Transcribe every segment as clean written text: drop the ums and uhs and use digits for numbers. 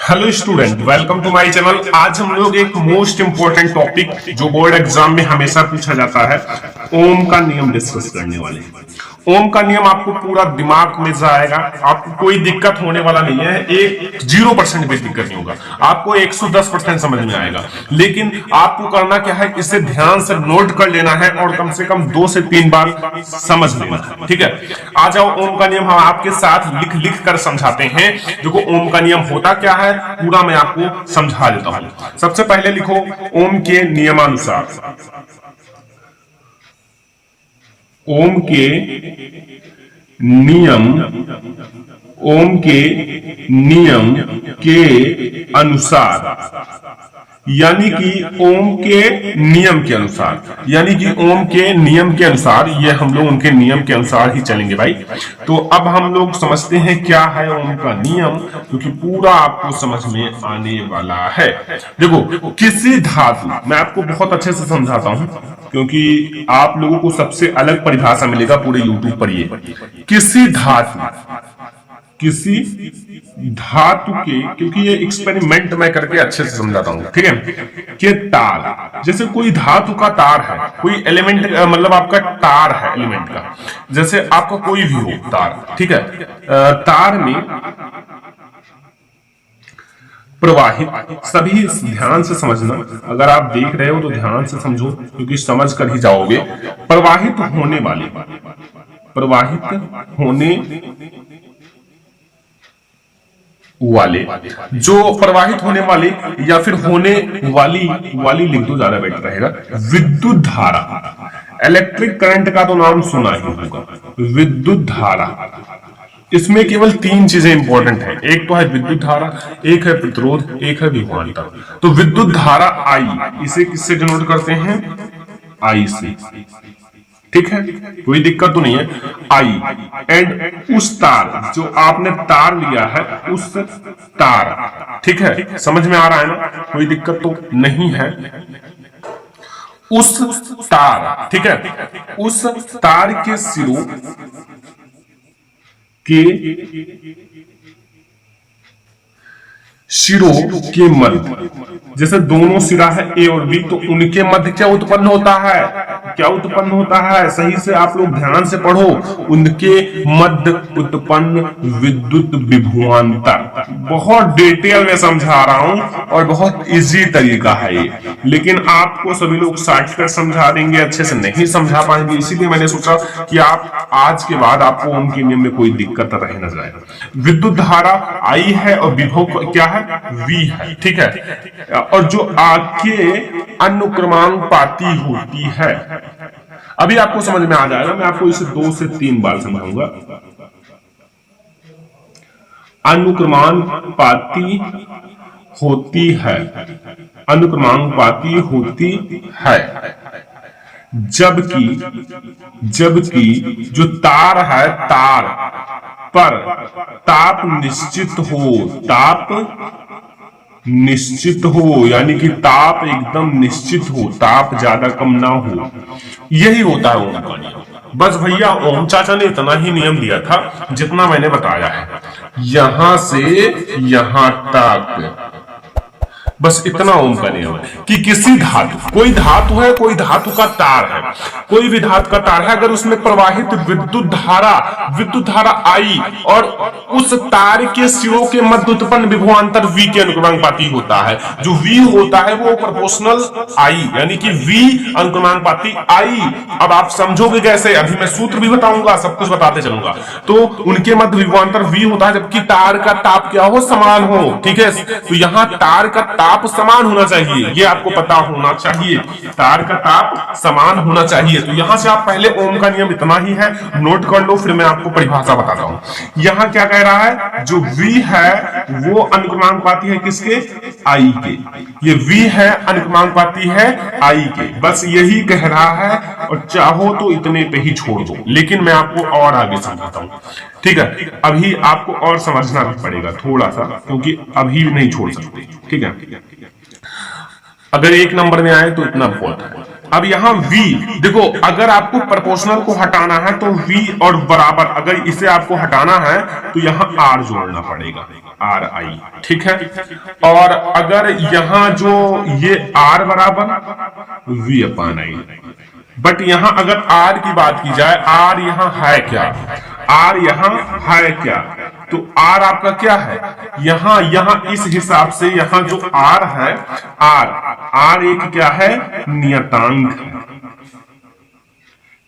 Hello student, welcome to my channel. आज हम लोग एक मोस्ट इंपोर्टेंट टॉपिक जो बोर्ड एग्जाम में हमेशा पूछा जाता है, ओम का नियम डिस्कस करने वाले हैं। ओम का नियम आपको पूरा दिमाग में जाएगा, आपको कोई दिक्कत होने वाला नहीं है। एक 0% भी दिक्कत नहीं होगा, आपको 110% समझ में आएगा। लेकिन आपको करना क्या है, इसे ध्यान से नोट कर लेना है और कम से कम 2 से 3 बार समझ लेना है। ठीक है, आ जाओ। ओम का नियम हम आपके साथ लिख लिख कर समझाते हैं। देखो ओम का नियम होता क्या है, पूरा मैं आपको समझा देता हूं। सबसे पहले लिखो ओम के नियमानुसार। ओम के नियम, ओम के नियम के अनुसार, यानी कि ओम के नियम के अनुसार, यानी कि ओम के नियम के अनुसार, ये हम लोग उनके नियम के अनुसार ही चलेंगे भाई। तो अब हम लोग समझते हैं क्या है ओम का नियम, क्योंकि पूरा आपको समझ में आने वाला है। देखो किसी धातु, मैं आपको बहुत अच्छे से समझाता हूं क्योंकि आप लोगों को सबसे अलग परिभाषा मिलेगा पूरे यूट्यूब पर। ये किसी धातु के, क्योंकि ये एक्सपेरिमेंट मैं करके अच्छे से समझाता हूं, ठीक है, कि तार, जैसे कोई धातु का तार है, कोई एलिमेंट, मतलब आपका तार है एलिमेंट का, जैसे आपका कोई भी हो तार, ठीक है, तार में प्रवाहित, सभी ध्यान से समझना, अगर आप देख रहे हो तो ध्यान से समझो क्योंकि समझ कर ही जाओगे। प्रवाहित होने वाले जो प्रवाहित होने वाले या फिर होने वाली लिख दो, ज्यादा बेटर रहेगा। विद्युत धारा, इलेक्ट्रिक करंट का तो नाम सुना ही होगा। विद्युत धारा, इसमें केवल 3 चीजें इंपॉर्टेंट है। एक तो है विद्युत धारा, एक है प्रतिरोध, एक है विभवांतर। तो विद्युत धारा आई, इसे किससे डिनोट करते हैं? आई से, ठीक है, कोई दिक्कत तो नहीं है। आई एंड उस तार, जो आपने तार लिया है उस तार, ठीक है, समझ में आ रहा है ना, कोई दिक्कत तो नहीं है। उस तार, ठीक है, उस तार के सिरों के मध्य, जैसे दोनों सिरा है ए और बी, तो उनके मध्य क्या उत्पन्न होता है? सही से आप लोग ध्यान से पढ़ो। उनके मध्य उत्पन्न विद्युत विभवांतर। बहुत डिटेल में समझा रहा हूं और बहुत इजी तरीका है ये, लेकिन आपको सभी लोग शॉर्टकट समझा देंगे, अच्छे से नहीं समझा पाएंगे। इसीलिए मैंने सोचा कि आप आज के बाद आपको उनके नियम में कोई दिक्कत रह न जाए। विद्युत धारा आई है और विभव क्या है? वी है, ठीक है, और जो आगे अनुक्रमानुपाती होती है, अभी आपको समझ में आ जाएगा। मैं आपको इसे 2 से 3 बार समझाऊंगा। अनुक्रमानुपाती होती है, अनुक्रमानुपाती होती है, जबकि जो तार है, तार पर ताप निश्चित हो, यानी कि ताप एकदम निश्चित हो, ताप ज्यादा कम ना हो। यही होता है ओम का नियम। बस भैया ओम चाचा ने इतना ही नियम दिया था जितना मैंने बताया है, यहां से यहां तक, बस इतना ओम का नियम है कि किसी धातु, कोई धातु है, कोई धातु का तार है, कोई भी धातु का तार है, अगर उसमें प्रवाहित विद्युत धारा आई और उस तार के सिरों के मध्य उत्पन्न विभवांतर V के अनुक्रमानुपाती होता है। जो V होता है वो प्रोपोर्शनल I, यानी कि V अनुक्रमानुपाती I। अब आप समझोगे कैसे, अभी मैं सूत्र भी बताऊंगा, सब कुछ बताते चलूंगा। तो उनके मध्य विभवांतर V होता है, जबकि तार का ताप क्या हो? समान हो, ठीक है। तो यहां तार का ताप समान होना चाहिए, ये आपको पता होना चाहिए, तार का ताप समान होना चाहिए। तो यहां से आप पहले ओम का नियम इतना ही है, नोट कर लो, फिर मैं आपको परिभाषा बताता हूं। यहां क्या कह रहा है? जो V है वो अनुक्रमानुपाती है किसके? I के। ये V है, अनुक्रमानुपाती है I के, बस यही कह रहा है। और चाहो तो इतने पे ही छोड़ दो, लेकिन मैं आपको और आगे समझाता हूं, ठीक है। अभी आपको और समझना भी पड़ेगा थोड़ा सा, क्योंकि अभी नहीं छोड़ सकते, ठीक है। अगर 1 नंबर में आए तो इतना बहुत है। अब यहां V देखो, अगर आपको प्रोपोर्शनल को हटाना है तो V और बराबर, अगर इसे आपको हटाना है तो यहां R जोड़ना पड़ेगा। आर आई, ठीक है। और अगर यहां जो ये आर बराबर वी अपान आई, बट यहां अगर आर की बात की जाए, आर यहां है क्या, आर यहां है क्या, तो आर आपका क्या है यहां इस हिसाब से यहां जो आर है, आर एक क्या है, नियतांक है।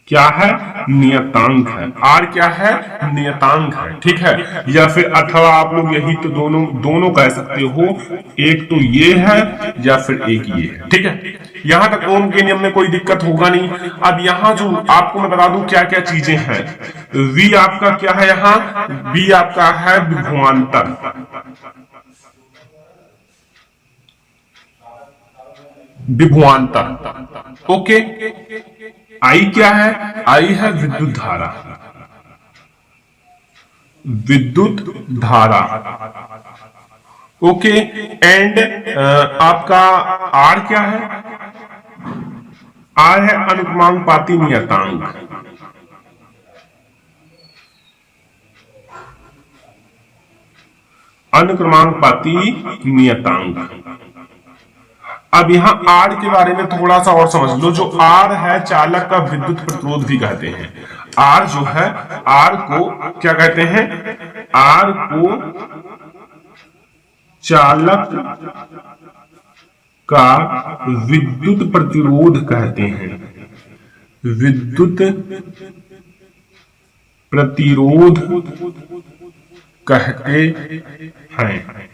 क्या है, नियतांक है। आर क्या है, नियतांक है, ठीक है। या फिर अथवा आप लोग यही तो दोनों कह सकते हो, एक तो ये है या फिर एक ये है, ठीक है। यहां तक ओम के नियम में कोई दिक्कत होगा नहीं। अब यहां जो आपको मैं बता दूं क्या क्या चीजें हैं। वी आपका क्या है, यहां वी आपका है विभवांतर, विभवांतर, ओके। आई क्या है, आई है विद्युत धारा, विद्युत धारा, ओके। एंड आपका आर क्या है, आर है अनुक्रमांकपाती नियतांक, अनुक्रमांकपाती नियतांक। अब यहां आर के बारे में थोड़ा सा और समझ लो। जो आर है चालक का विद्युत प्रतिरोध भी कहते हैं। आर जो है, आर को क्या कहते हैं, आर को चालक का विद्युत प्रतिरोध कहते हैं, विद्युत प्रतिरोध कहते हैं,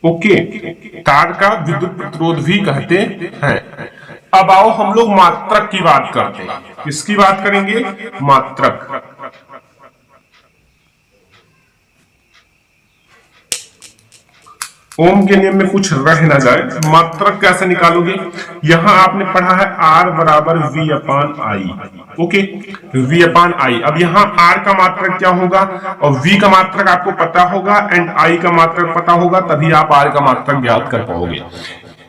ओके। तार का विद्युत प्रतिरोध भी कहते हैं। अब आओ हम लोग मात्रक की बात करते हैं। किसकी बात करेंगे, मात्रक। ओम के नियम में कुछ रह ना जाए, मात्रक कैसे निकालोगे। यहां आपने पढ़ा है आर बराबर वी अपान आई, ओके, वी अपान आई। अब यहां आर का मात्रक क्या होगा और वी का मात्रक आपको पता होगा एंड आई का मात्रक पता होगा, तभी आप आर का मात्रक ज्ञात कर पाओगे।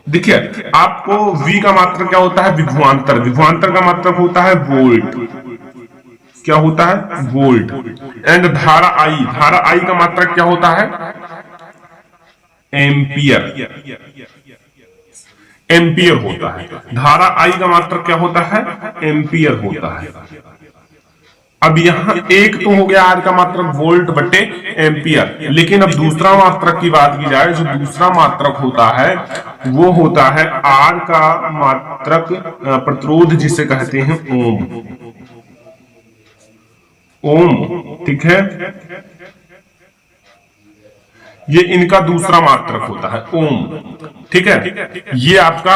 देखिए आपको वी का मात्रक क्या होता है, विभवांतर, विभवांतर का मात्रक होता है वोल्ट, क्या होता है, वोल्ट। एंड धारा आई, धारा आई का मात्रक क्या होता है, एम्पियर, एम्पियर होता है। धारा आई का मात्रक क्या होता है, एम्पियर होता है। अब यहां एक तो हो गया आर का मात्रक वोल्ट बटे एम्पियर, लेकिन अब दूसरा मात्रक की बात की जाए, जो दूसरा मात्रक होता है वो होता है आर का मात्रक प्रतिरोध, जिसे कहते हैं ओम, ओम, ठीक है। ये इनका दूसरा मात्रक होता है ओम, ठीक है। ये आपका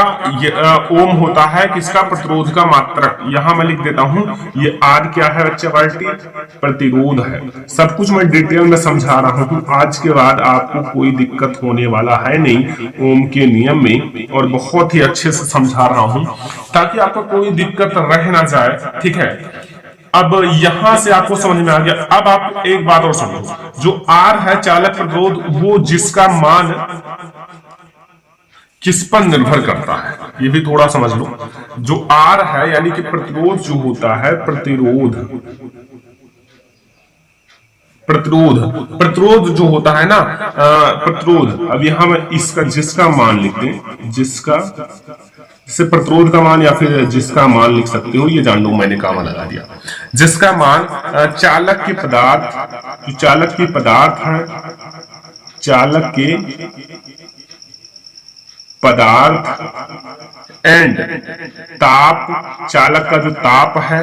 ओम होता है किसका, प्रतिरोध का मात्रक। यहां मैं लिख देता हूं, ये आर क्या है बच्चे, बाल्टी प्रतिरोध है। सब कुछ मैं डिटेल में समझा रहा हूं, आज के बाद आपको कोई दिक्कत होने वाला है नहीं ओम के नियम में, और बहुत ही अच्छे से समझा रहा हूं ताकि आपको कोई दिक्कत रह ना जाए, ठीक है। अब यहां से आपको समझ में आ गया। अब आप एक बात और समझो, जो आर है चालक प्रतिरोध, वो जिसका मान किस पर निर्भर करता है, ये भी थोड़ा समझ लो। जो आर है यानी कि प्रतिरोध जो होता है, प्रतिरोध, प्रतिरोध, प्रतिरोध जो होता है ना, प्रतिरोध। अब यहां मैं इसका जिसका मान लिख दें, जिसका, जैसे प्रतिरोध का मान या फिर जिसका मान लिख सकते हो, ये जान लो मैंने कामा लगा दिया। जिसका मान चालक के पदार्थ, जो चालक की पदार्थ है, चालक के पदार्थ एंड ताप, चालक का जो ताप है,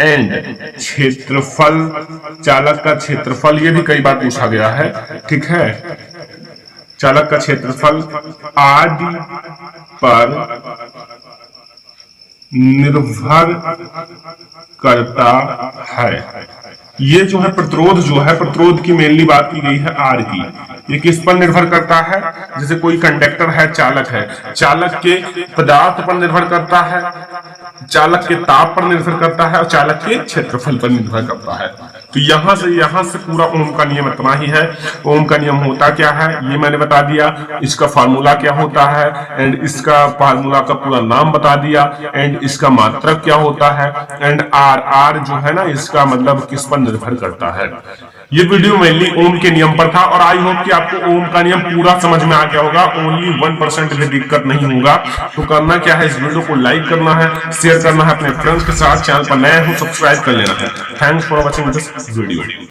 एंड क्षेत्रफल, चालक का क्षेत्रफल, ये भी कई बार पूछा गया है, ठीक है। चालक का क्षेत्रफल आदि पर निर्भर करता है। ये जो है प्रतिरोध, जो है प्रतिरोध की मेनली बात की गई है आर की। ये किस पर निर्भर करता है, जैसे कोई कंडक्टर है, चालक है, चालक के पदार्थ पर निर्भर करता है, चालक के ताप पर निर्भर करता है और चालक के क्षेत्रफल पर निर्भर करता है। तो यहां से पूरा ओम का नियम इतना ही है। ओम का नियम होता क्या है ये मैंने बता दिया, इसका फार्मूला क्या होता है, एंड इसका फार्मूला का पूरा नाम बता दिया, एंड इसका मात्रक क्या होता है, एंड आर, आर जो है ना, इसका मतलब किस पर निर्भर करता है। ये वीडियो मेनली ओम के नियम पर था और आई होप कि आपको ओम का नियम पूरा समझ में आ गया होगा। ओनली 1% भी दिक्कत नहीं होगा। तो करना क्या है, इस वीडियो को लाइक करना है, शेयर करना है अपने फ्रेंड्स के साथ, चैनल पर नए हो सब्सक्राइब कर लेना है। Thanks for watching this video.